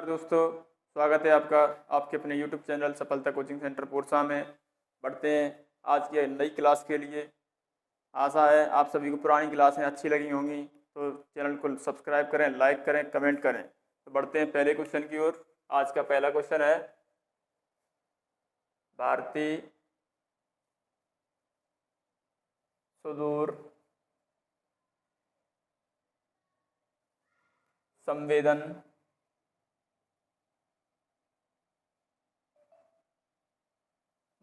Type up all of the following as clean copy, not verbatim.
नमस्कार दोस्तों, स्वागत है आपका आपके अपने YouTube चैनल सफलता कोचिंग सेंटर पूर्सा में। बढ़ते हैं आज की नई क्लास के लिए। आशा है आप सभी को पुरानी क्लासें अच्छी लगी होंगी, तो चैनल को सब्सक्राइब करें, लाइक करें, कमेंट करें। तो बढ़ते हैं पहले क्वेश्चन की ओर। आज का पहला क्वेश्चन है भारतीय सुदूर संवेदन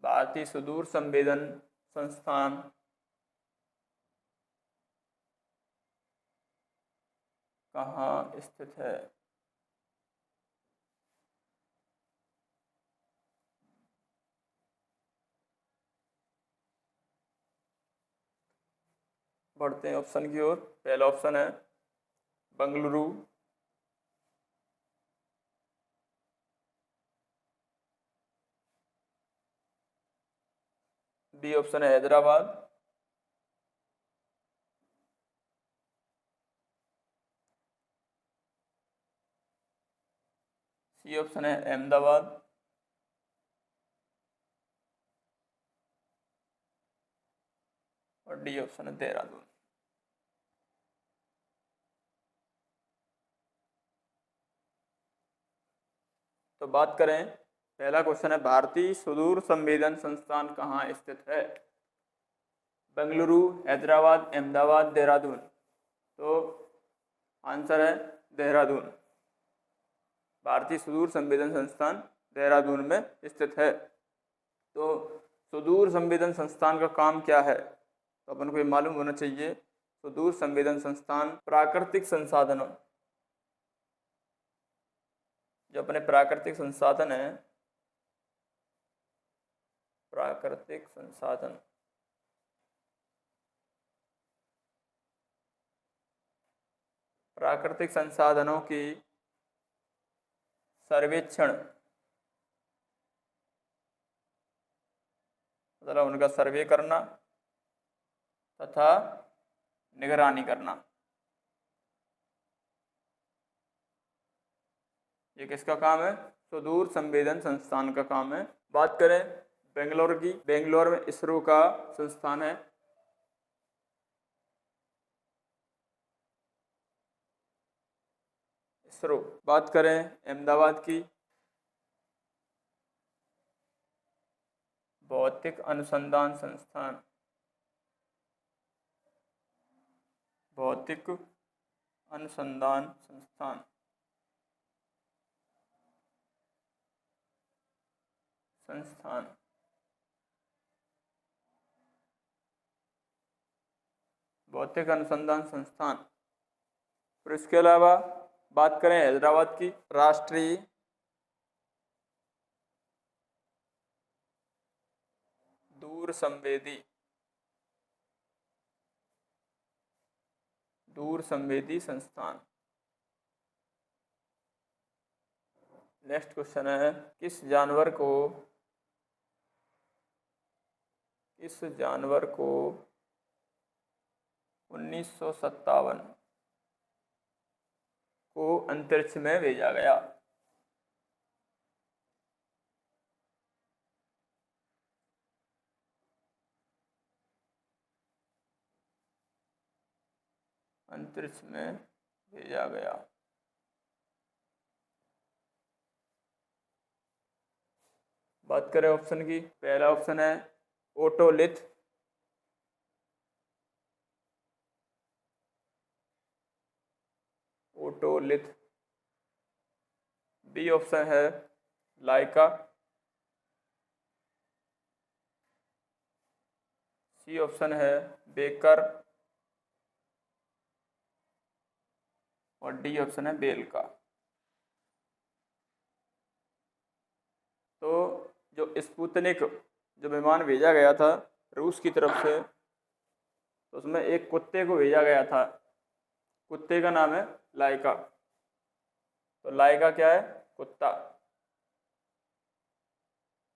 भारतीय सुदूर संवेदन संस्थान कहाँ स्थित है? बढ़ते हैं ऑप्शन की ओर। पहला ऑप्शन है बेंगलुरु, बी ऑप्शन है हैदराबाद, सी ऑप्शन है अहमदाबाद, और डी ऑप्शन है देहरादून। तो बात करें, पहला क्वेश्चन है भारतीय सुदूर संवेदन संस्थान कहाँ स्थित है? बेंगलुरु, हैदराबाद, अहमदाबाद, देहरादून। तो आंसर है देहरादून। भारतीय सुदूर संवेदन संस्थान देहरादून में स्थित है। तो सुदूर संवेदन संस्थान का काम क्या है, तो अपन को ये मालूम होना चाहिए। सुदूर संवेदन संस्थान प्राकृतिक संसाधनों, जो अपने प्राकृतिक संसाधन है, प्राकृतिक संसाधन प्राकृतिक संसाधनों की सर्वेक्षण, मतलब उनका सर्वे करना तथा निगरानी करना, ये किसका काम है? सुदूर संवेदन संस्थान का काम है। बात करें बेंगलोर की, बेंगलोर में इसरो का संस्थान है। इसरो। बात करें अहमदाबाद की, भौतिक अनुसंधान संस्थान, भौतिक अनुसंधान संस्थान संस्थान भौतिक अनुसंधान संस्थान। फिर इसके अलावा बात करें हैदराबाद की, राष्ट्रीय दूर संवेदी संस्थान। नेक्स्ट क्वेश्चन है किस जानवर को 1957 को अंतरिक्ष में भेजा गया? अंतरिक्ष में भेजा गया। बात करें ऑप्शन की, पहला ऑप्शन है ओटोलिथ, बी ऑप्शन है लाइका, सी ऑप्शन है बेकर, और डी ऑप्शन है बेल का। तो जो स्पुतनिक जो विमान भेजा गया था रूस की तरफ से, तो उसमें एक कुत्ते को भेजा गया था। कुत्ते का नाम है लाइका। तो लाइका क्या है? कुत्ता।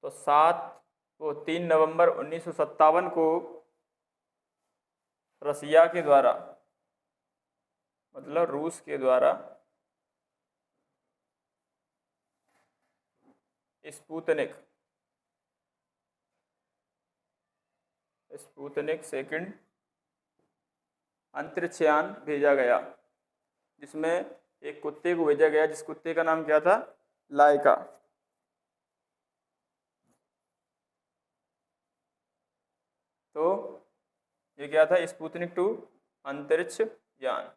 तो 3 नवंबर 1957 को रसिया के द्वारा, मतलब रूस के द्वारा स्पुतनिक, स्पुतनिक सेकंड अंतरिक्षयान भेजा गया, जिसमें एक कुत्ते को भेजा गया, जिस कुत्ते का नाम क्या था? लाइका। तो ये क्या था? स्पुतनिक 2 अंतरिक्ष यान।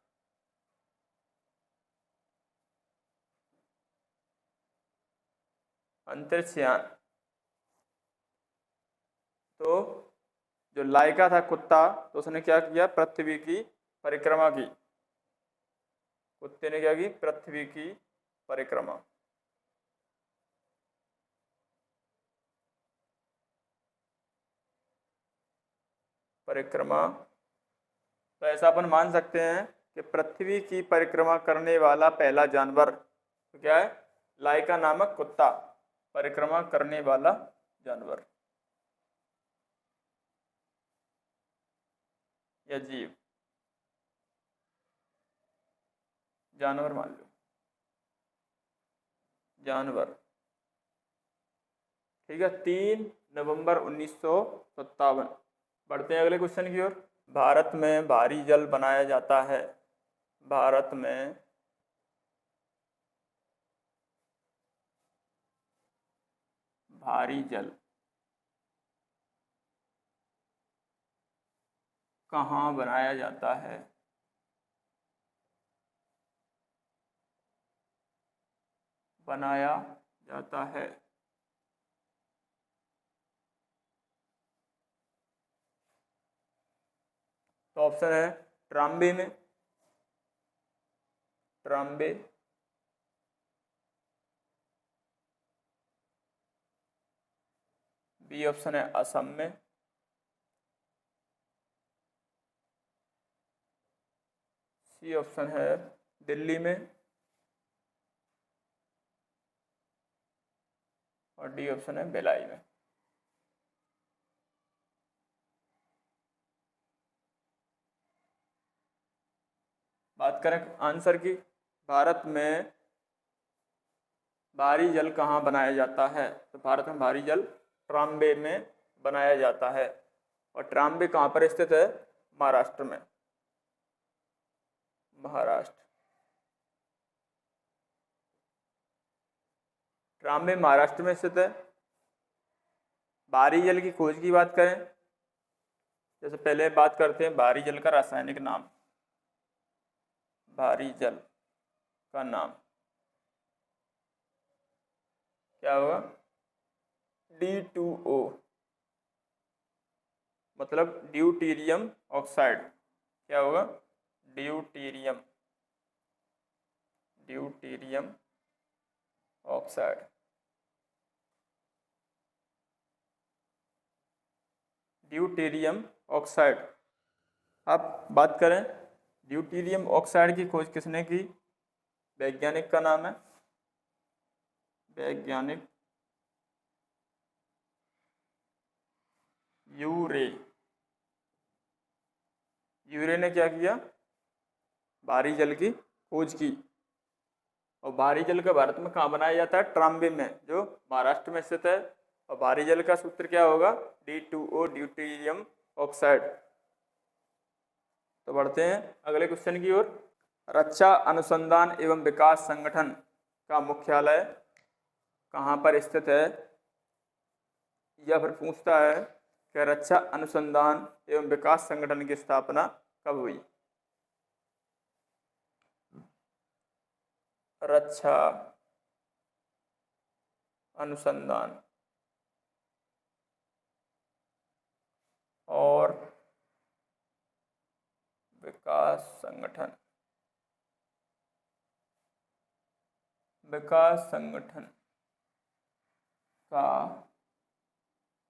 अंतरिक्ष यान। तो जो लाइका था कुत्ता, तो उसने क्या किया? पृथ्वी की परिक्रमा की। कुत्ते ने क्या की? पृथ्वी की परिक्रमा। परिक्रमा। तो ऐसा अपन मान सकते हैं कि पृथ्वी की परिक्रमा करने वाला पहला जानवर तो क्या है? लाइका नामक कुत्ता, परिक्रमा करने वाला जानवर या जीव, जानवर मान लो, जानवर। ठीक है, 3 नवंबर 1957। बढ़ते हैं अगले क्वेश्चन की ओर। भारत में भारी जल बनाया जाता है। भारत में भारी जल कहाँ बनाया जाता है? बनाया जाता है। तो ऑप्शन है ट्राम्बे में, ट्राम्बे, बी ऑप्शन है असम में, सी ऑप्शन है दिल्ली में, और डी ऑप्शन है भिलाई में। बात करें आंसर की, भारत में भारी जल कहाँ बनाया जाता है? तो भारत में भारी जल ट्राम्बे में बनाया जाता है। और ट्राम्बे कहाँ पर स्थित है? महाराष्ट्र में। महाराष्ट्र। ट्राम्बे महाराष्ट्र में स्थित है। भारी जल की खोज की बात करें, जैसे पहले बात करते हैं भारी जल का रासायनिक नाम। भारी जल का नाम क्या होगा? D2O, मतलब ड्यूटीरियम ऑक्साइड। क्या होगा? Deuterium, deuterium oxide. Deuterium oxide. अब बात करें ड्यूटीरियम ऑक्साइड की खोज किसने की? वैज्ञानिक का नाम है, वैज्ञानिक यूरे। यूरे ने क्या किया? भारी जल की खोज की। और भारी जल का भारत में कहाँ बनाया जाता है? ट्राम्बे में, जो महाराष्ट्र में स्थित है। और भारी जल का सूत्र क्या होगा? D2O, deuterium oxide. तो बढ़ते हैं अगले क्वेश्चन की ओर। रक्षा अनुसंधान एवं विकास संगठन का मुख्यालय कहाँ पर स्थित है? या फिर पूछता है कि रक्षा अनुसंधान एवं विकास संगठन की स्थापना कब हुई? रक्षा अनुसंधान और विकास संगठन, विकास संगठन का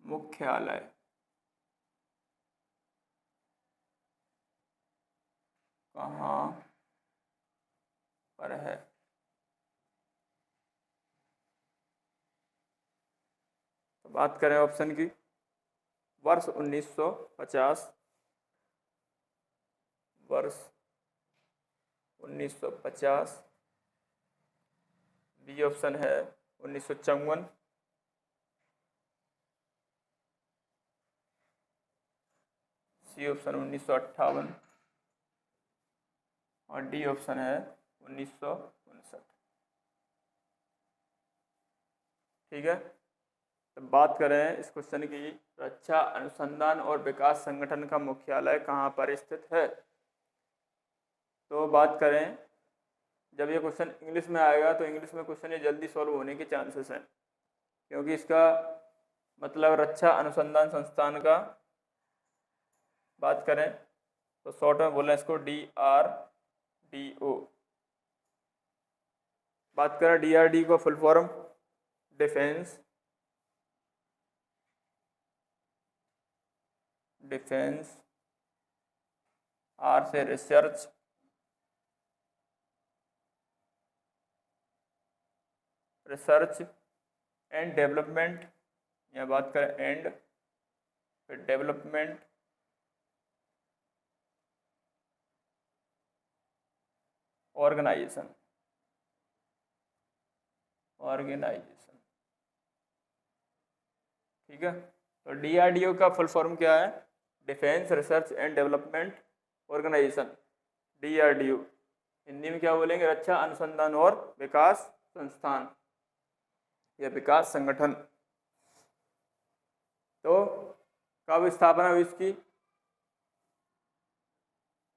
मुख्यालय कहाँ पर है? तो बात करें ऑप्शन की, वर्ष 1950, वर्ष 1950, बी ऑप्शन है 1954, सी ऑप्शन 1958 और डी ऑप्शन है 1959। ठीक है, तो बात करें इस क्वेश्चन की, रक्षा अनुसंधान और विकास संगठन का मुख्यालय कहाँ पर स्थित है। तो बात करें, जब ये क्वेश्चन इंग्लिश में आएगा तो इंग्लिश में क्वेश्चन ये जल्दी सॉल्व होने के चांसेस हैं, क्योंकि इसका मतलब रक्षा अनुसंधान संस्थान का बात करें तो शॉर्ट में बोलें इसको DRDO। बात करें DRD को फुल फॉर्म डिफेंस R से रिसर्च एंड डेवलपमेंट, या बात करें एंड फिर डेवलपमेंट ऑर्गेनाइजेशन। ठीक है, तो DRDO का फुल फॉर्म क्या है, defence research and development organisation, DRDO। Hindi में क्या बोलेंगे, रक्षा अनुसंधान और विकास संस्थान या विकास संगठन। तो कब स्थापना हुई इसकी,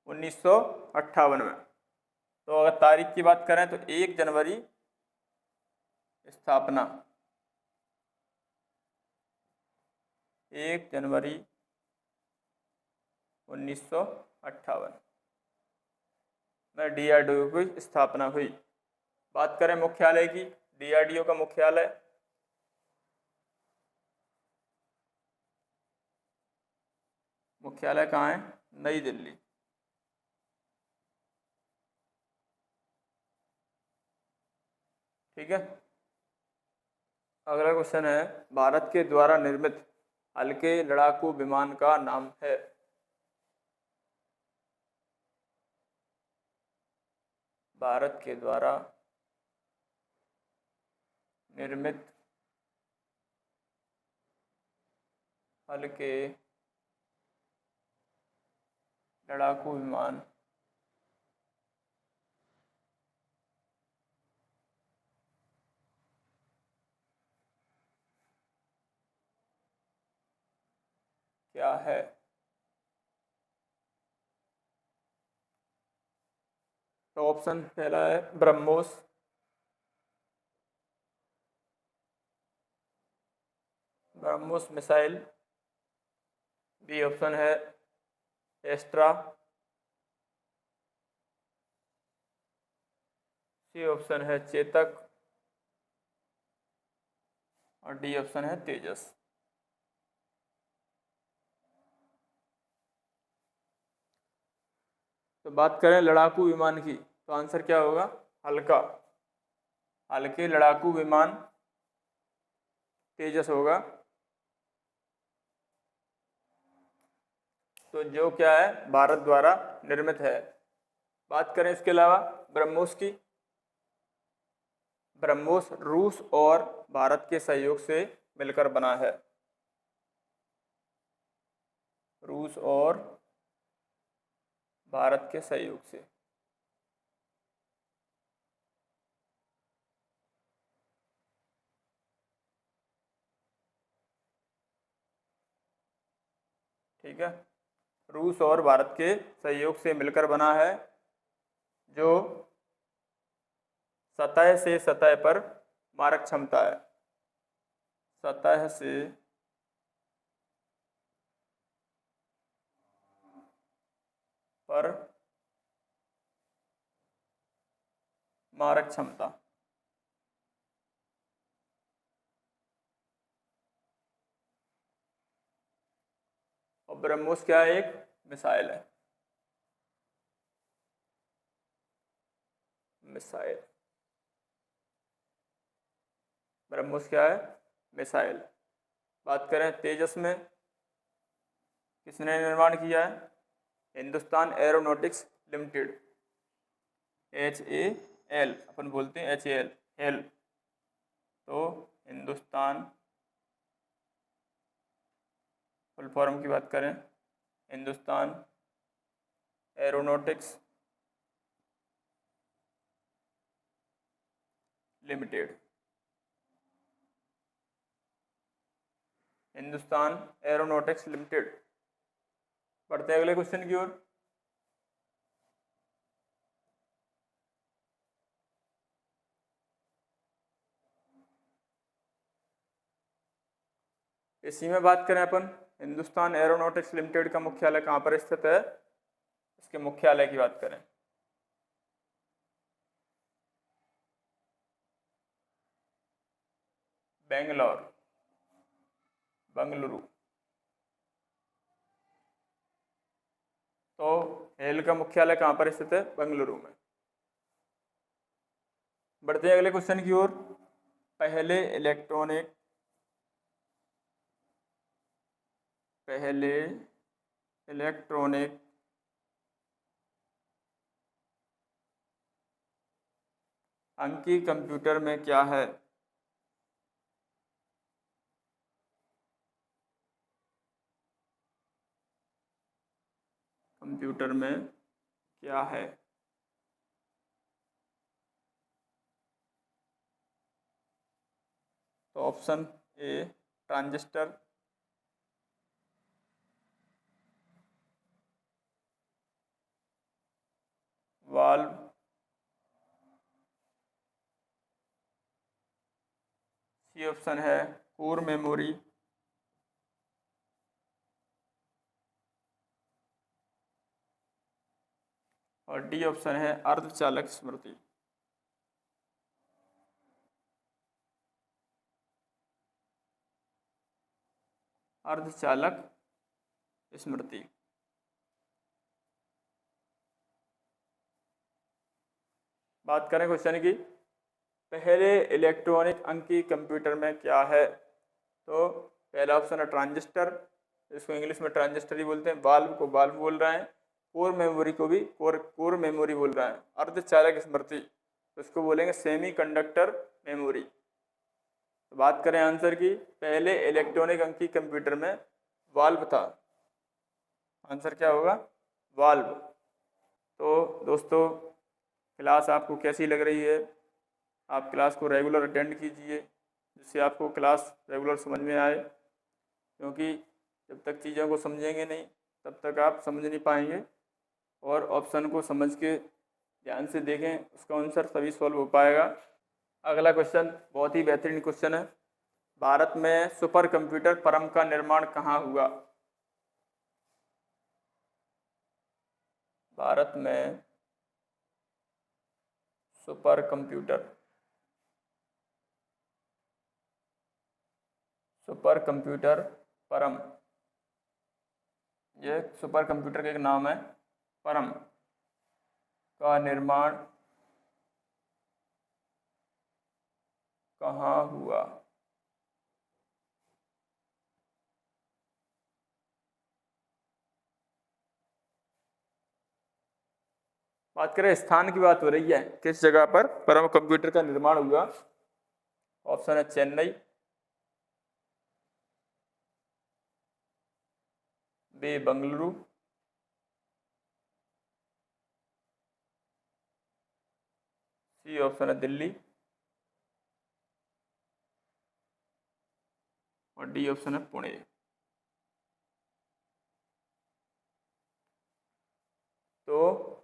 1958 में। तो अगर तारीख की बात करें तो 1 जनवरी स्थापना, 1 जनवरी 1958 में DRDO की स्थापना हुई। बात करें मुख्यालय की, DRDO का मुख्यालय कहाँ है, नई दिल्ली। ठीक है, अगला क्वेश्चन है, भारत के द्वारा निर्मित हल्के लड़ाकू विमान का नाम है। भारत के द्वारा निर्मित हल्के लड़ाकू विमान क्या है। तो ऑप्शन पहला है ब्रह्मोस, मिसाइल। बी ऑप्शन है एस्ट्रा। सी ऑप्शन है चेतक और डी ऑप्शन है तेजस। तो बात करें लड़ाकू विमान की, तो आंसर क्या होगा, हल्का, हल्के लड़ाकू विमान तेजस होगा। तो जो क्या है, भारत द्वारा निर्मित है। बात करें इसके अलावा ब्रह्मोस की, ब्रह्मोस रूस और भारत के सहयोग से मिलकर बना है। रूस और भारत के सहयोग से। ठीक है, रूस और भारत के सहयोग से मिलकर बना है, जो सतह से सतह पर मारक क्षमता है, सतह से पर मारक क्षमता। और ब्रह्मोस क्या है, एक मिसाइल है, मिसाइल। ब्रह्मोस क्या है, मिसाइल। बात करें तेजस में, किसने निर्माण किया है, हिंदुस्तान एरोनॉटिक्स लिमिटेड, HAL, अपन बोलते हैं HAL, हेल। तो हिंदुस्तान, फुल फॉर्म की बात करें Hindustan aeronautics limited. Hindustan aeronautics limited. बढ़ते हैं अगले क्वेश्चन की ओर। इसी में बात करें अपन, हिंदुस्तान एरोनॉटिक्स लिमिटेड का मुख्यालय कहाँ पर स्थित है, इसके मुख्यालय की बात करें। बेंगलोर, बंगलुरु। तो हेल का मुख्यालय कहाँ पर स्थित है, बंगलुरु में। बढ़ते हैं अगले क्वेश्चन की ओर। पहले इलेक्ट्रॉनिक अंकीय कंप्यूटर में क्या है। कंप्यूटर में क्या है। तो option A transistor, valve, C option है कोर मेमोरी, और डी ऑप्शन है अर्धचालक स्मृति। अर्धचालक स्मृति। बात करें क्वेश्चन की, पहले इलेक्ट्रॉनिक अंकीय कंप्यूटर में क्या है। तो पहला ऑप्शन है ट्रांजिस्टर, इसको इंग्लिश में ट्रांजिस्टर ही बोलते हैं। वाल्व को वाल्व बोल रहे हैं। कोर मेमोरी को भी कोर मेमोरी बोल रहा है। अर्धचालक स्मृति तो इसको बोलेंगे सेमी कंडक्टर मेमोरी। तो बात करें आंसर की, पहले इलेक्ट्रॉनिक अंकीय कंप्यूटर में वाल्व था। आंसर क्या होगा, वाल्व। तो दोस्तों क्लास आपको कैसी लग रही है, आप क्लास को रेगुलर अटेंड कीजिए जिससे आपको क्लास रेगुलर समझ में आए, क्योंकि जब तक चीज़ों को समझेंगे नहीं तब तक आप समझ नहीं पाएंगे। और ऑप्शन को समझ के ध्यान से देखें, उसका आंसर तभी सॉल्व हो पाएगा। अगला क्वेश्चन बहुत ही बेहतरीन क्वेश्चन है। भारत में सुपर कंप्यूटर परम का निर्माण कहाँ हुआ। भारत में सुपर कंप्यूटर परम, ये सुपर कंप्यूटर का एक नाम है, परम का निर्माण कहाँ हुआ। बात करें स्थान की, बात हो रही है किस जगह पर परम कंप्यूटर का निर्माण हुआ। ऑप्शन है Chennai, B Bengaluru, C option है दिल्ली, और डी ऑप्शन है पुणे। तो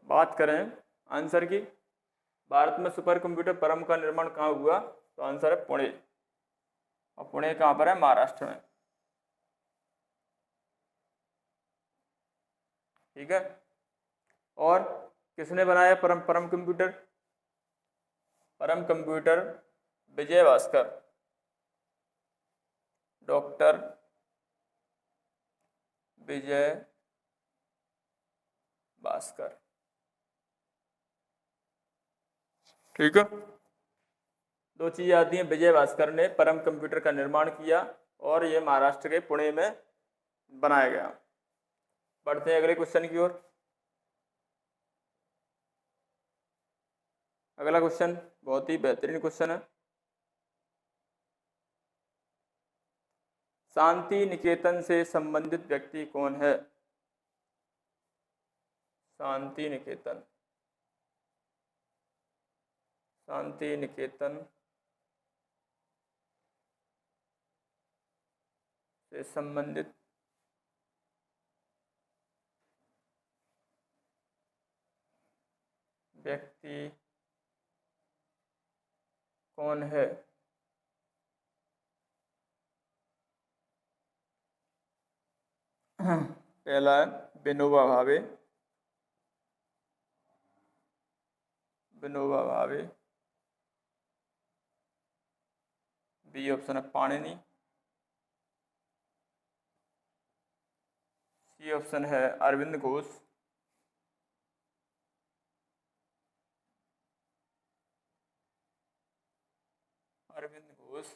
बात करें आंसर की, भारत में सुपर कंप्यूटर परम का निर्माण कहाँ हुआ, तो आंसर है पुणे। और पुणे कहाँ पर है, महाराष्ट्र में। ठीक है। और किसने बनाया परम कंप्यूटर। परम कंप्यूटर विजय भास्कर, डॉक्टर विजय भास्कर। ठीक है, दो चीजें आती हैं। विजय भास्कर ने परम कंप्यूटर का निर्माण किया और ये महाराष्ट्र के पुणे में बनाया गया। बढ़ते हैं अगले क्वेश्चन की ओर। अगला क्वेश्चन बहुत ही बेहतरीन क्वेश्चन है। शांति निकेतन से संबंधित व्यक्ति कौन है। शांति निकेतन, शांति निकेतन से संबंधित व्यक्ति कौन है? पहला है विनोबा भावे, विनोबा भावे। बी ऑप्शन है पाणिनि। सी ऑप्शन है अरविंद घोष। अरविंद घोष।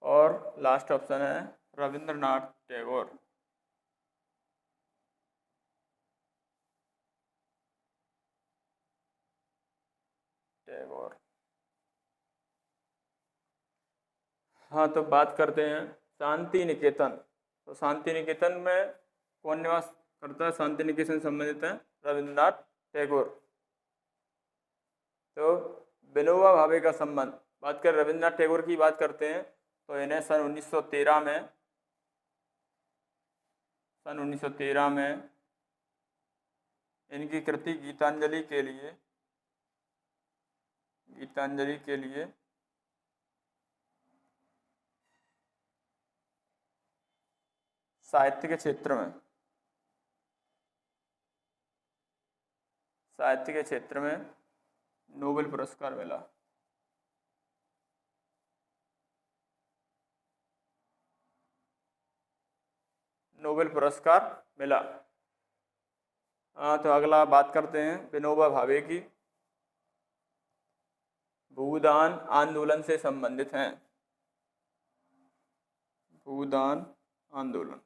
और लास्ट ऑप्शन है रविंद्रनाथ टैगोर। टैगोर। हाँ, तो बात करते हैं शांति निकेतन। तो शांति निकेतन में कौन निवास करता है? शांति निकेतन से संबंधित है रविंद्रनाथ टैगोर। तो विनोबा भावे का संबंध, बात करें रविंद्रनाथ टैगोर की बात करते हैं तो इन्हें सन 1913 में इनकी कृति गीतांजलि के लिए साहित्य के क्षेत्र में नोबेल पुरस्कार मिला। नोबेल पुरस्कार मिला। हाँ, तो अगला बात करते हैं विनोबा भावे की। भूदान आंदोलन से संबंधित हैं। भूदान आंदोलन,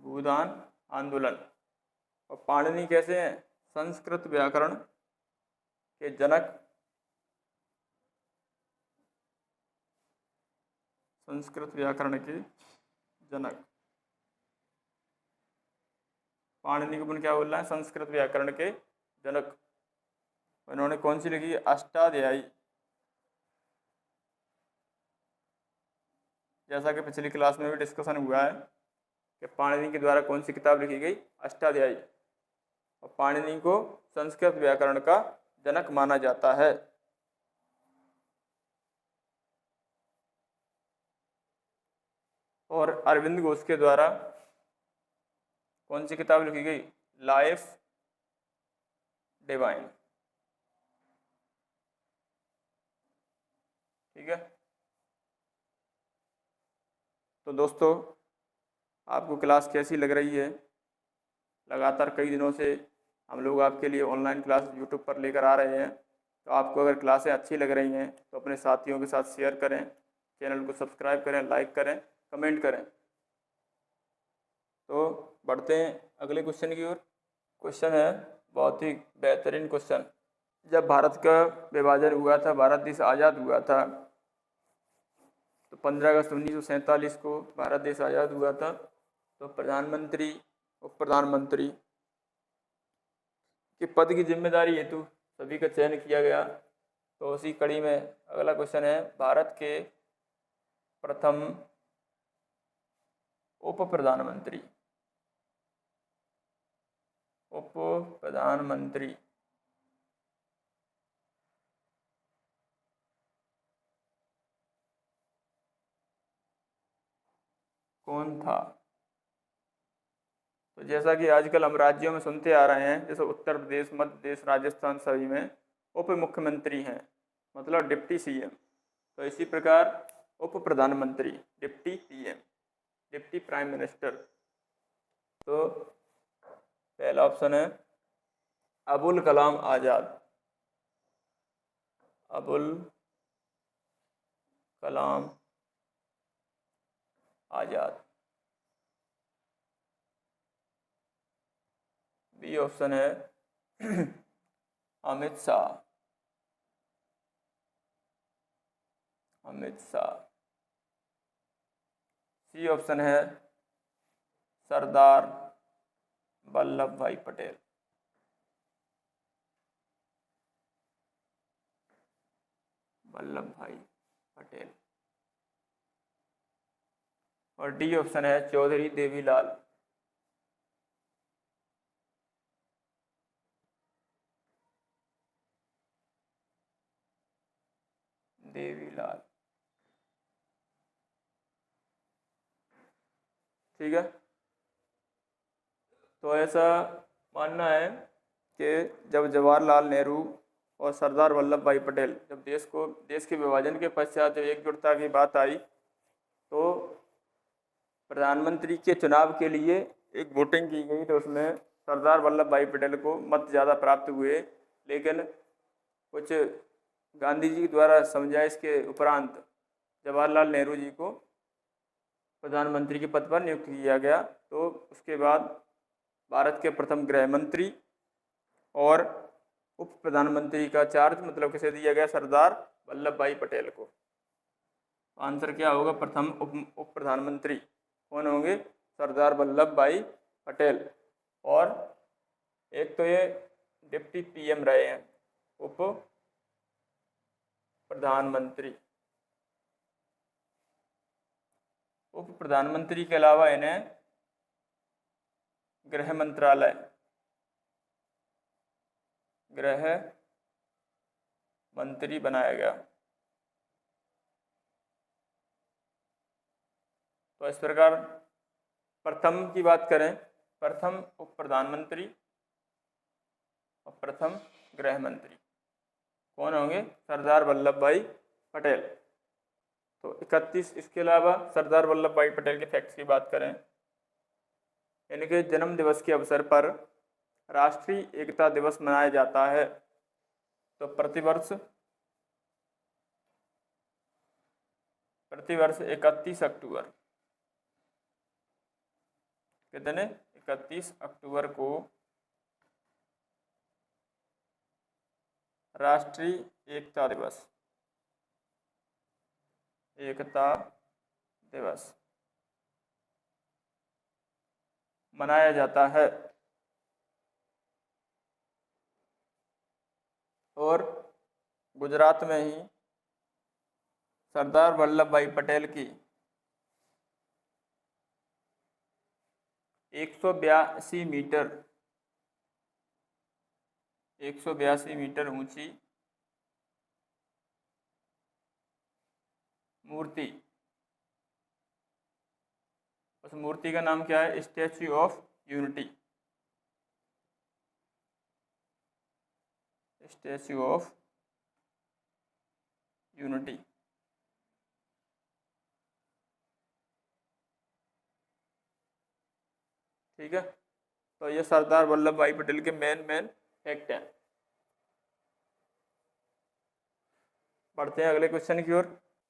भूदान आंदोलन। और पाणिनि कैसे हैं? संस्कृत व्याकरण के जनक, संस्कृत व्याकरण के जनक। पाणिनि को क्या बोल रहा है? संस्कृत व्याकरण के जनक। इन्होंने कौन सी लिखी? अष्टाध्यायी। जैसा कि पिछली क्लास में भी डिस्कशन हुआ है कि पाणिनि के द्वारा कौन सी किताब लिखी गई? अष्टाध्यायी। और पाणिनि को संस्कृत व्याकरण का जनक माना जाता है। और अरविंद घोष के द्वारा कौन सी किताब लिखी गई? Life divine. ठीक है। तो दोस्तों, आपको क्लास कैसी लग रही है? लगातार कई दिनों से हम लोग आपके लिए ऑनलाइन क्लास यूट्यूब पर लेकर आ रहे हैं। तो आपको अगर क्लासें अच्छी लग रही हैं तो अपने साथियों के साथ शेयर करें, चैनल को सब्सक्राइब करें, लाइक करें, कमेंट करें। तो बढ़ते हैं अगले क्वेश्चन की ओर। क्वेश्चन है बहुत ही बेहतरीन क्वेश्चन। जब भारत का विभाजन हुआ था, भारत देश आज़ाद हुआ था, तो 15 अगस्त 1947 को भारत देश आज़ाद हुआ था। तो प्रधानमंत्री, उप प्रधानमंत्री के पद की जिम्मेदारी हेतु सभी का चयन किया गया। तो उसी कड़ी में अगला क्वेश्चन है, भारत के प्रथम उप प्रधानमंत्री कौन था? तो जैसा कि आजकल हम राज्यों में सुनते आ रहे हैं, जैसे उत्तर प्रदेश, मध्य प्रदेश, राजस्थान, सभी में उप मुख्यमंत्री हैं, मतलब डिप्टी सीएम। तो इसी प्रकार उप प्रधानमंत्री, deputy PM, deputy prime minister. तो पहला ऑप्शन है अबुल कलाम आज़ाद। अबुल कलाम आज़ाद। बी ऑप्शन है अमित शाह। अमित शाह। सी ऑप्शन है सरदार वल्लभ भाई पटेल। वल्लभ भाई पटेल। और डी ऑप्शन है चौधरी देवीलाल। देवीलाल। ठीक है, तो ऐसा मानना है कि जब जवाहरलाल नेहरू और सरदार वल्लभ भाई पटेल जब देश के विभाजन के पश्चात जब एकजुटता की बात आई तो प्रधानमंत्री के चुनाव के लिए एक वोटिंग की गई, तो उसमें सरदार वल्लभ भाई पटेल को मत ज़्यादा प्राप्त हुए, लेकिन कुछ गांधी जी द्वारा समझाइश के उपरांत जवाहरलाल नेहरू जी को प्रधानमंत्री के पद पर नियुक्त किया गया। तो उसके बाद भारत के प्रथम गृह मंत्री और उप प्रधानमंत्री का चार्ज मतलब किसे दिया गया? सरदार वल्लभ भाई पटेल को। आंसर क्या होगा? प्रथम उप प्रधानमंत्री कौन होंगे? सरदार वल्लभ भाई पटेल। और एक तो ये डिप्टी पीएम रहे हैं, उप प्रधानमंत्री। उप प्रधानमंत्री के अलावा इन्हें गृह मंत्री बनाया गया। तो इस प्रकार प्रथम की बात करें, प्रथम उप प्रधानमंत्री और प्रथम गृह मंत्री कौन होंगे? सरदार वल्लभ भाई पटेल। तो 31। इसके अलावा सरदार वल्लभ भाई पटेल के फैक्ट्स की बात करें, इनके जन्म दिवस के अवसर पर राष्ट्रीय एकता दिवस मनाया जाता है। तो प्रतिवर्ष 31 अक्टूबर, कितने? 31 अक्टूबर को राष्ट्रीय एकता दिवस मनाया जाता है। और गुजरात में ही सरदार वल्लभ भाई पटेल की 182 मीटर ऊंची मूर्ति, उस मूर्ति का नाम क्या है? Statue of unity. Statue of unity. ठीक है, तो ये सरदार वल्लभ भाई पटेल के मेन फैक्ट हैं। बढ़ते हैं अगले क्वेश्चन की ओर।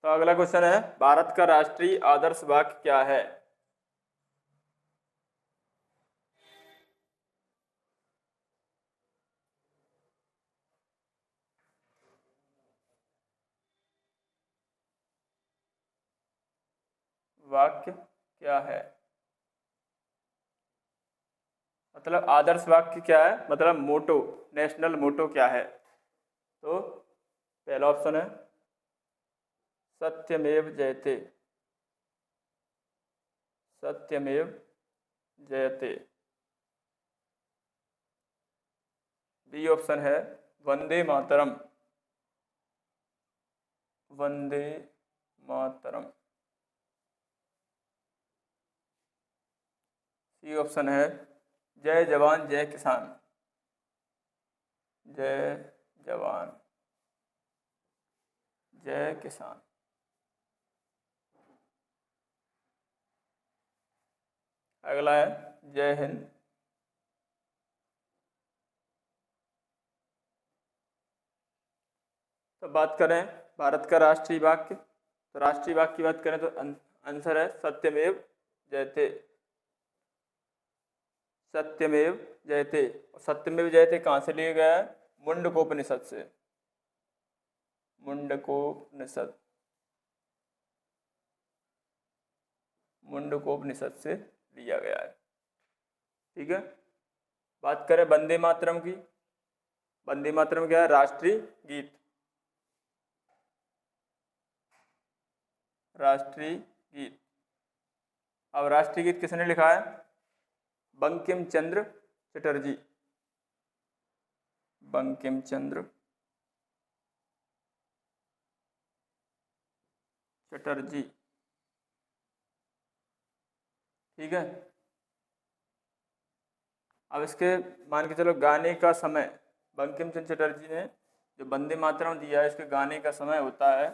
तो अगला क्वेश्चन है, भारत का राष्ट्रीय आदर्श वाक्य क्या है? वाक्य क्या है? मतलब आदर्श वाक्य क्या है, मतलब मोटो, नेशनल मोटो क्या है? तो पहला ऑप्शन है सत्यमेव जयते। सत्यमेव जयते। बी ऑप्शन है वंदे मातरम। वंदे मातरम। सी ऑप्शन है जय जवान जय किसान। जय जवान जय किसान। अगला है जय हिंद। तो बात करें भारत का राष्ट्रीय वाक्य, तो राष्ट्रीय वाक्य की बात करें तो आंसर है सत्यमेव जयते। सत्यमेव जयते। सत्यमेव जयते कहाँ से लिया गया है? मुंडकोपनिषद से। मुंडकोपनिषद। मुंडकोपनिषद से लिया गया है। ठीक है। बात करें वंदे मातरम की। वंदे मातरम क्या है? राष्ट्रीय गीत। राष्ट्रीय गीत। अब राष्ट्रीय गीत किसने लिखा है? बंकिम चंद्र चटर्जी। बंकिम चंद्र चटर्जी। ठीक है। अब इसके मान के चलो गाने का समय, बंकिम चंद्र चटर्जी ने जो वंदे मातरम दिया है, इसके गाने का समय होता है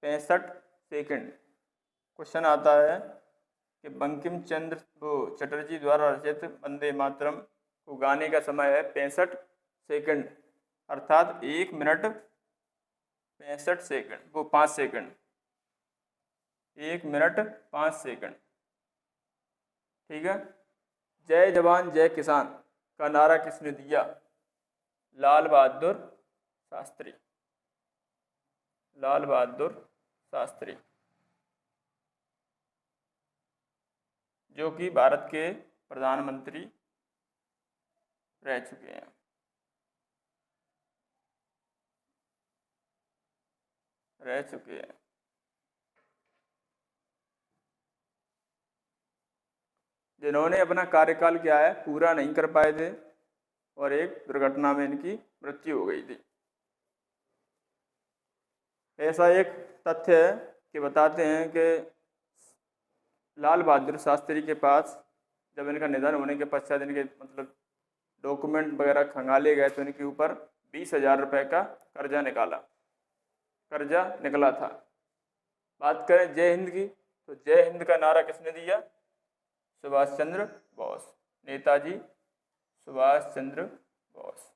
65 सेकंड। क्वेश्चन आता है कि बंकिम चंद्र चटर्जी द्वारा रचित वंदे मातरम को गाने का समय है 65 सेकंड, अर्थात 1 मिनट 65 सेकंड, वो 5 सेकंड, 1 मिनट 5 सेकंड। ठीक है। जय जवान जय किसान का नारा किसने दिया? लाल बहादुर शास्त्री। लाल बहादुर शास्त्री, जो कि भारत के प्रधानमंत्री रह चुके हैं। रह चुके हैं। जिन्होंने अपना कार्यकाल क्या है पूरा नहीं कर पाए थे और एक दुर्घटना में इनकी मृत्यु हो गई थी। ऐसा एक तथ्य है कि बताते हैं कि लाल बहादुर शास्त्री के पास जब इनका निधन होने के पश्चात इनके मतलब डॉक्यूमेंट वगैरह खंगाले गए तो इनके ऊपर 20,000 रुपये का कर्जा निकला था। बात करें जय हिंद की, तो जय हिंद का नारा किसने दिया? सुभाष चंद्र बोस। नेताजी सुभाष चंद्र बोस।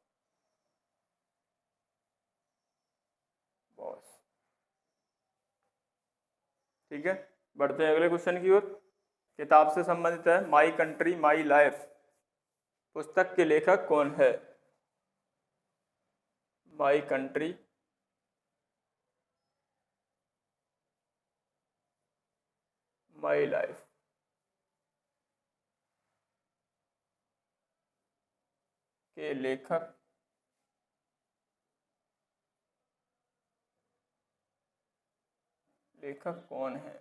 ठीक है। बढ़ते हैं अगले क्वेश्चन की ओर। किताब से संबंधित है। माई कंट्री माई लाइफ पुस्तक के लेखक कौन है? माई कंट्री माई लाइफ के लेखक कौन है?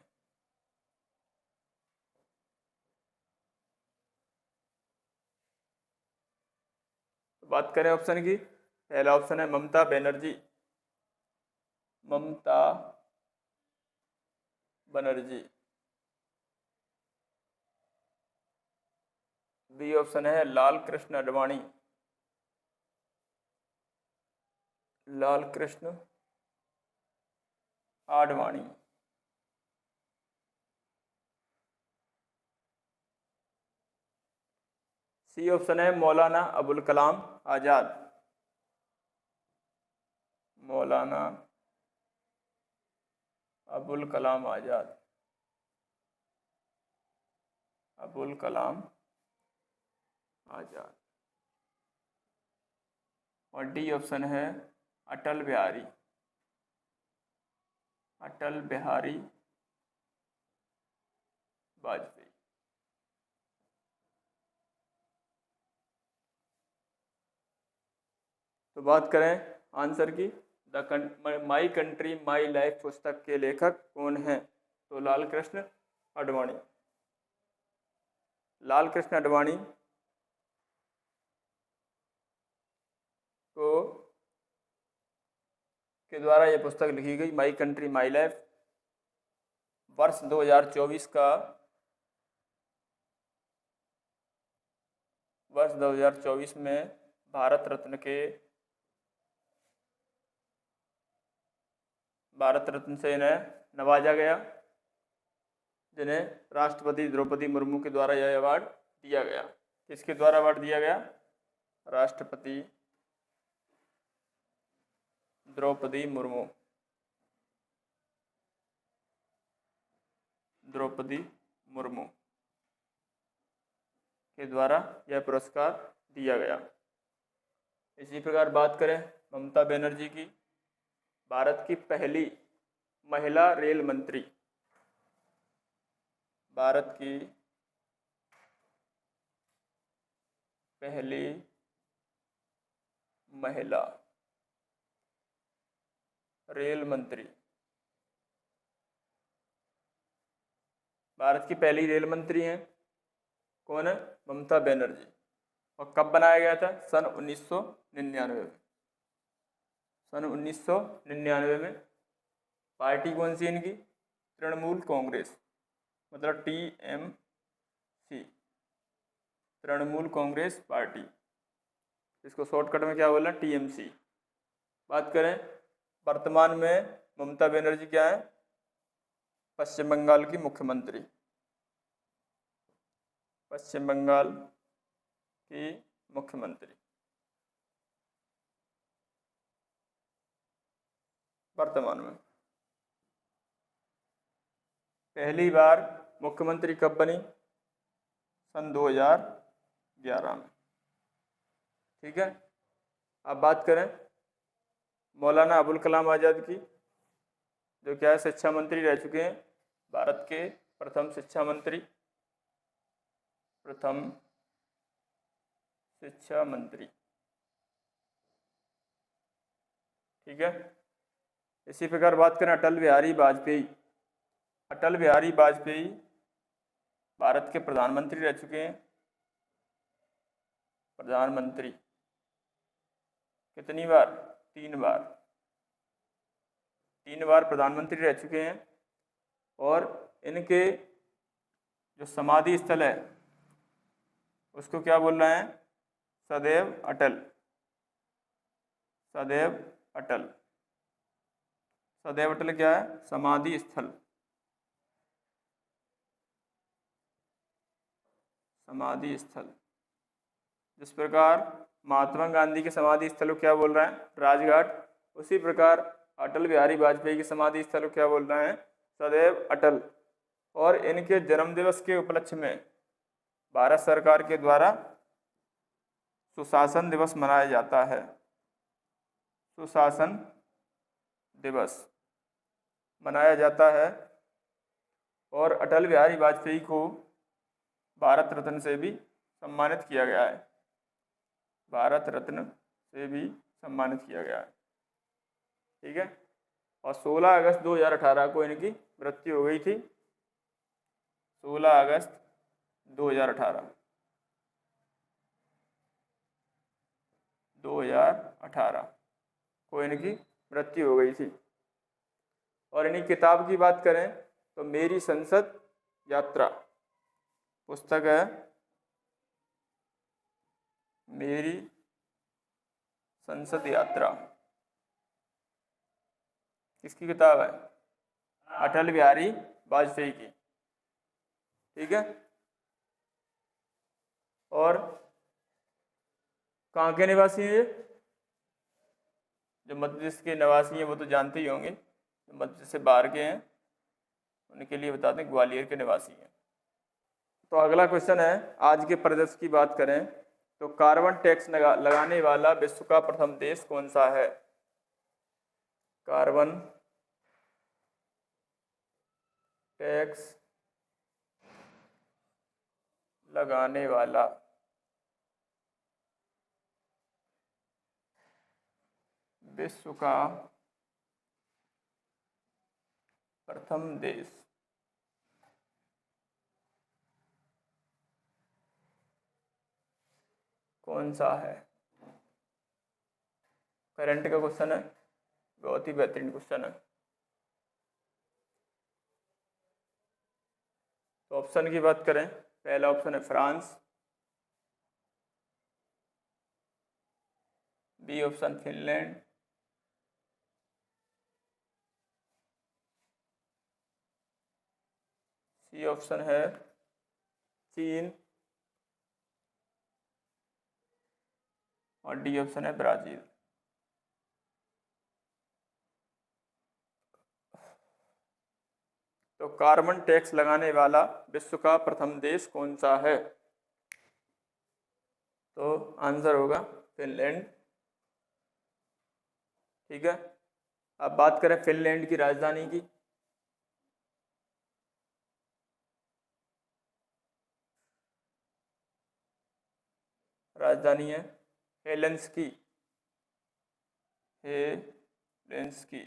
तो बात करें ऑप्शन की। पहला ऑप्शन है ममता बनर्जी। ममता बनर्जी। बी ऑप्शन है लाल कृष्ण आडवाणी। लाल कृष्ण आडवाणी। सी ऑप्शन है मौलाना अबुल कलाम आजाद। मौलाना अबुल कलाम आजाद। अबुल कलाम आजाद। और डी ऑप्शन है अटल बिहारी। अटल बिहारी वाजपेयी। तो बात करें आंसर की। माई कंट्री माई लाइफ पुस्तक के लेखक कौन है? तो लाल कृष्ण आडवाणी। लाल कृष्ण आडवाणी को के द्वारा यह पुस्तक लिखी गई माई कंट्री माई लाइफ। वर्ष 2024 का वर्ष 2024 में भारत रत्न से इन्हें नवाजा गया, जिन्हें राष्ट्रपति द्रौपदी मुर्मू के द्वारा यह अवार्ड दिया गया। किसके द्वारा अवार्ड दिया गया? राष्ट्रपति द्रौपदी मुर्मू। द्रौपदी मुर्मू के द्वारा यह पुरस्कार दिया गया। इसी प्रकार बात करें ममता बनर्जी की। भारत की पहली महिला रेल मंत्री। भारत की पहली महिला रेल मंत्री। भारत की पहली रेल मंत्री हैं कौन है? ममता बनर्जी। और कब बनाया गया था? सन 1999 में। सन 1999 में। पार्टी कौन सी इनकी? तृणमूल कांग्रेस, मतलब TMC, तृणमूल कांग्रेस पार्टी। इसको शॉर्टकट में क्या बोला? TMC। बात करें वर्तमान में ममता बनर्जी क्या है? पश्चिम बंगाल की मुख्यमंत्री। पश्चिम बंगाल की मुख्यमंत्री वर्तमान में। पहली बार मुख्यमंत्री कब बनी? सन 2011 में। ठीक है। अब बात करें मौलाना अबुल कलाम आज़ाद की, जो क्या है? शिक्षा मंत्री रह चुके हैं, भारत के प्रथम शिक्षा मंत्री। प्रथम शिक्षा मंत्री। ठीक है। इसी प्रकार बात करें अटल बिहारी वाजपेयी। अटल बिहारी वाजपेयी भारत के प्रधानमंत्री रह चुके हैं। प्रधानमंत्री कितनी बार? 3 बार। 3 बार प्रधानमंत्री रह चुके हैं। और इनके जो समाधि स्थल है उसको क्या बोल रहे हैं? सदैव अटल। सदैव अटल। सदैव अटल क्या है? समाधि स्थल। समाधि स्थल। जिस प्रकार महात्मा गांधी के समाधि स्थल को क्या बोल रहा है? राजघाट। उसी प्रकार अटल बिहारी वाजपेयी की समाधि स्थल को क्या बोल रहे हैं? सदैव अटल। और इनके जन्म दिवस के उपलक्ष्य में भारत सरकार के द्वारा सुशासन दिवस मनाया जाता है। सुशासन दिवस मनाया जाता है। और अटल बिहारी वाजपेयी को भारत रत्न से भी सम्मानित किया गया है। भारत रत्न से भी सम्मानित किया गया है। ठीक है। और 16 अगस्त 2018 को इनकी मृत्यु हो गई थी। 16 अगस्त 2018 को इनकी मृत्यु हो गई थी। और इन्हीं किताब की बात करें तो मेरी संसद यात्रा पुस्तक है। मेरी संसद यात्रा किसकी किताब है? अटल बिहारी वाजपेयी की। ठीक है। और कहाँ के निवासी हैं ये? जो मध्य प्रदेश के निवासी हैं वो तो जानते ही होंगे। जो मध्य प्रदेश से बाहर के हैं उनके लिए बता दें ग्वालियर के निवासी हैं। तो अगला क्वेश्चन है, आज के परिदृश्य की बात करें तो कार्बन टैक्स लगाने वाला विश्व का प्रथम देश कौन सा है? कार्बन टैक्स लगाने वाला विश्व का प्रथम देश कौन सा है? करंट का क्वेश्चन है, बहुत ही बेहतरीन क्वेश्चन है। तो ऑप्शन की बात करें, पहला ऑप्शन है France, B option Finland, C option है चीन और डी ऑप्शन है ब्राजील। तो कार्बन टैक्स लगाने वाला विश्व का प्रथम देश कौन सा है? तो आंसर होगा फिनलैंड। ठीक है। अब बात करें फिनलैंड की राजधानी की। राजधानी है हेलेंस्की। Helsinki,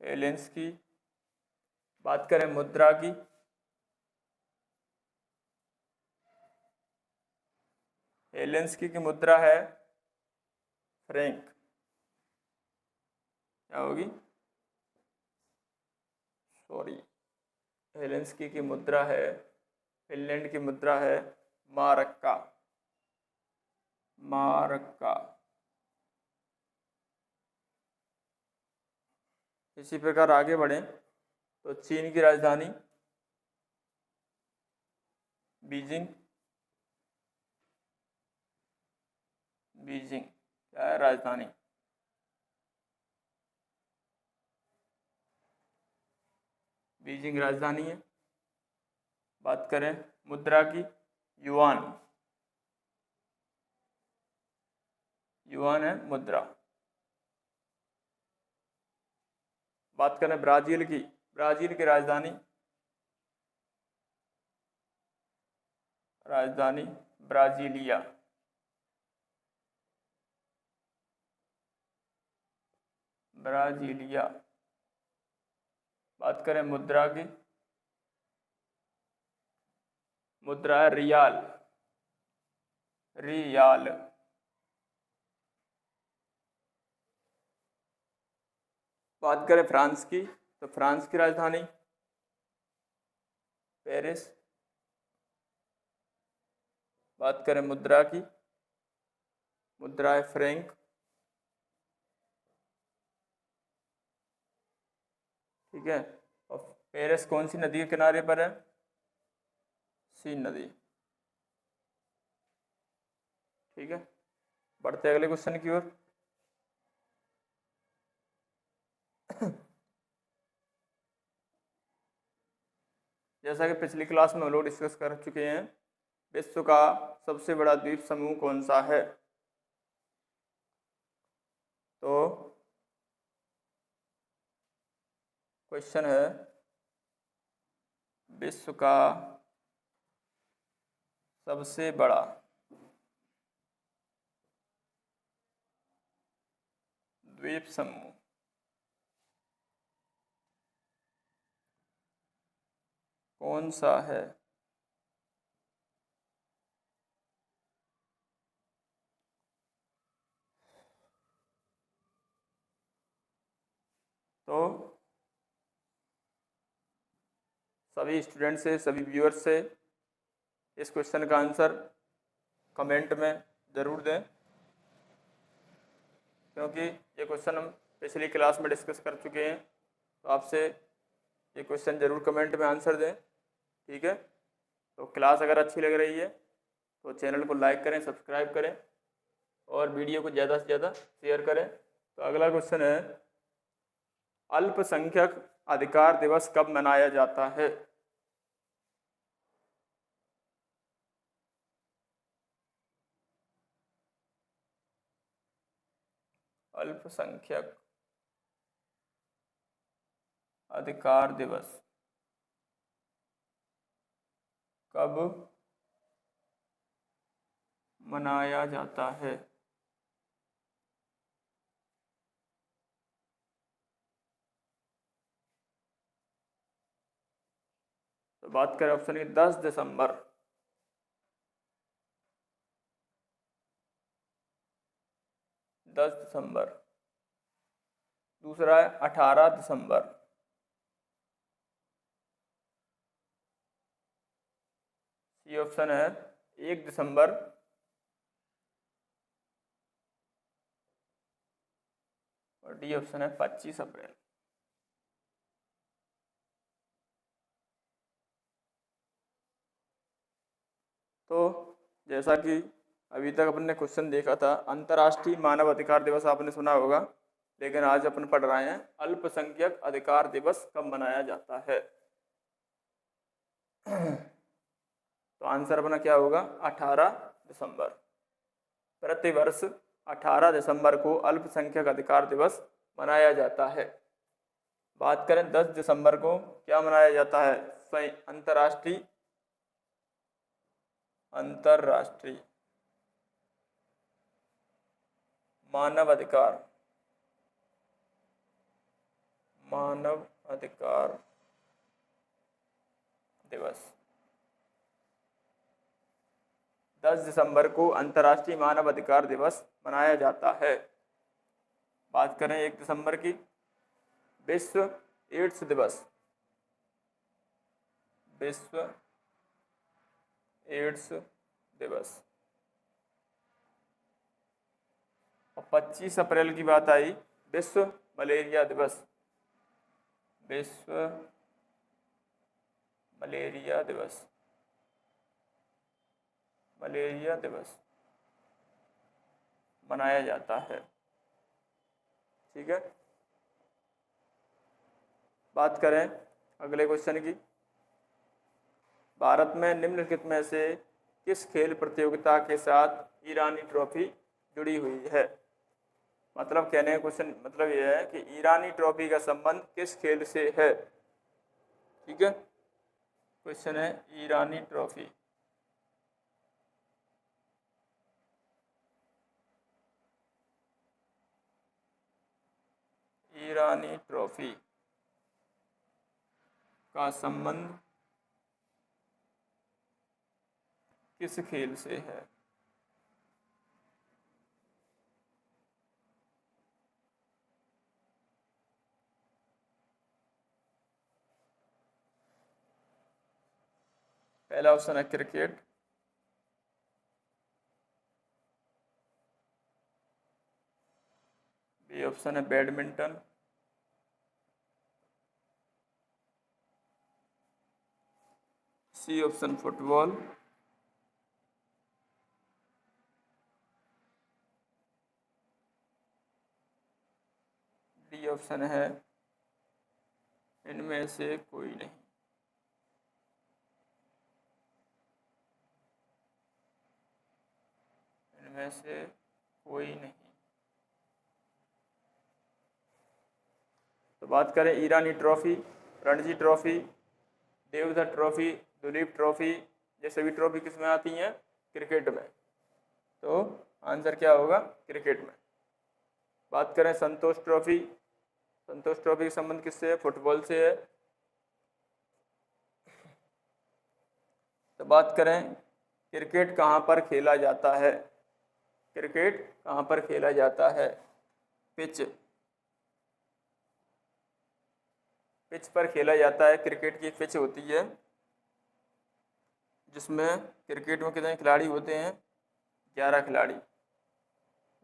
Helsinki. बात करें मुद्रा की, हेलेंस्की की मुद्रा है फ्रैंक। क्या होगी? सॉरी, हेलेंस्की की मुद्रा है, फिनलैंड की मुद्रा है मारक्का। मारक्का। इसी प्रकार आगे बढ़ें तो चीन की राजधानी बीजिंग। बीजिंग क्या है राजधानी? बीजिंग राजधानी है। बात करें मुद्रा की, युआन। युआन है मुद्रा। बात करें ब्राजील की, ब्राजील की राजधानी, राजधानी ब्राजीलिया। ब्राजीलिया। बात करें मुद्रा की, मुद्रा है रियाल। रियाल। बात करें फ्रांस की, तो फ्रांस की राजधानी पेरिस। बात करें मुद्रा की, मुद्रा है फ्रैंक। ठीक है। और पेरिस कौन सी नदी के किनारे पर है? सीन नदी। ठीक है, बढ़ते अगले क्वेश्चन की ओर। जैसा कि पिछली क्लास में हम लोग डिस्कस कर चुके हैं, विश्व का सबसे बड़ा द्वीप समूह कौन सा है? तो क्वेश्चन है, विश्व का सबसे बड़ा द्वीप समूह कौन सा है? तो सभी स्टूडेंट से, सभी व्यूअर्स से इस क्वेश्चन का आंसर कमेंट में ज़रूर दें, क्योंकि ये क्वेश्चन हम पिछली क्लास में डिस्कस कर चुके हैं। तो आपसे ये क्वेश्चन ज़रूर कमेंट में आंसर दें। ठीक है, तो क्लास अगर अच्छी लग रही है तो चैनल को लाइक करें, सब्सक्राइब करें और वीडियो को ज़्यादा से ज़्यादा शेयर करें। तो अगला क्वेश्चन है, अल्पसंख्यक अधिकार दिवस कब मनाया जाता है? अल्पसंख्यक अधिकार दिवस कब मनाया जाता है? तो बात करें ऑप्शन की, 10 दिसंबर। 10 दिसंबर। दूसरा है 18 दिसंबर। सी ऑप्शन है 1 दिसंबर। और डी ऑप्शन है 25 अप्रैल। तो जैसा कि अभी तक अपन ने क्वेश्चन देखा था, अंतर्राष्ट्रीय मानव अधिकार दिवस आपने सुना होगा, लेकिन आज अपन पढ़ रहे हैं अल्पसंख्यक अधिकार दिवस कब मनाया जाता है। तो आंसर अपना क्या होगा? 18 दिसंबर। प्रतिवर्ष 18 दिसंबर को अल्पसंख्यक अधिकार दिवस मनाया जाता है। बात करें 10 दिसंबर को क्या मनाया जाता है? अंतर्राष्ट्रीय अंतर्राष्ट्रीय मानव अधिकार दिवस। 10 दिसंबर को अंतर्राष्ट्रीय मानव अधिकार दिवस मनाया जाता है। बात करें 1 दिसंबर की, विश्व एड्स दिवस। विश्व एड्स दिवस। और 25 अप्रैल की बात आई, विश्व मलेरिया दिवस। विश्व मलेरिया दिवस। मलेरिया दिवस मनाया जाता है। ठीक है, बात करें अगले क्वेश्चन की। भारत में निम्नलिखित में से किस खेल प्रतियोगिता के साथ ईरानी ट्रॉफी जुड़ी हुई है? मतलब कहने का क्वेश्चन मतलब यह है कि ईरानी ट्रॉफी का संबंध किस खेल से है। ठीक है, क्वेश्चन है ईरानी ट्रॉफी। ईरानी ट्रॉफी का संबंध किस खेल से है? पहला ऑप्शन है क्रिकेट, बी ऑप्शन है badminton, C option football, D option है इनमें से कोई नहीं। इनमें से कोई नहीं। तो बात करें Irani trophy, Ranji trophy, Deodhar trophy, Duleep trophy, ये सभी ट्रॉफी किस में आती हैं? क्रिकेट में। तो आंसर क्या होगा? क्रिकेट में। बात करें संतोष ट्रॉफी, संतोष ट्रॉफी का संबंध किससे है? फुटबॉल से है। तो बात करें क्रिकेट कहाँ पर खेला जाता है? क्रिकेट कहाँ पर खेला जाता है? पिच, पिच पर खेला जाता है। क्रिकेट की एक पिच होती है जिसमें क्रिकेट में कितने खिलाड़ी होते हैं? 11 खिलाड़ी।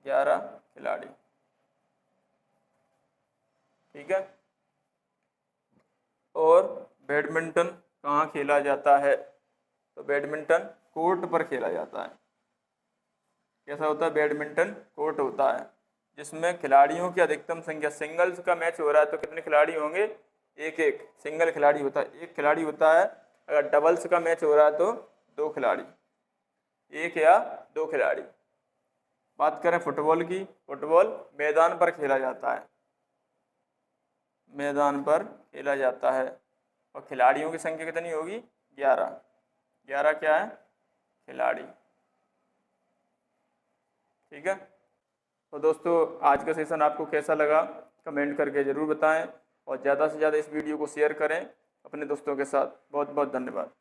11 खिलाड़ी। ठीक है, और बैडमिंटन कहाँ खेला जाता है? तो बैडमिंटन कोर्ट पर खेला जाता है। कैसा होता है? बैडमिंटन कोर्ट होता है जिसमें खिलाड़ियों की अधिकतम संख्या, सिंगल्स का मैच हो रहा है तो कितने खिलाड़ी होंगे? एक एक सिंगल खिलाड़ी होता है, एक खिलाड़ी होता है। अगर डबल्स का मैच हो रहा है तो 2 खिलाड़ी, 1 या 2 खिलाड़ी। बात करें फुटबॉल की, फुटबॉल मैदान पर खेला जाता है। मैदान पर खेला जाता है और खिलाड़ियों की संख्या कितनी होगी? 11। 11 क्या है? खिलाड़ी। ठीक है, तो दोस्तों आज का सेशन आपको कैसा लगा कमेंट करके ज़रूर बताएं और ज़्यादा से ज़्यादा इस वीडियो को शेयर करें अपने दोस्तों के साथ। बहुत बहुत धन्यवाद।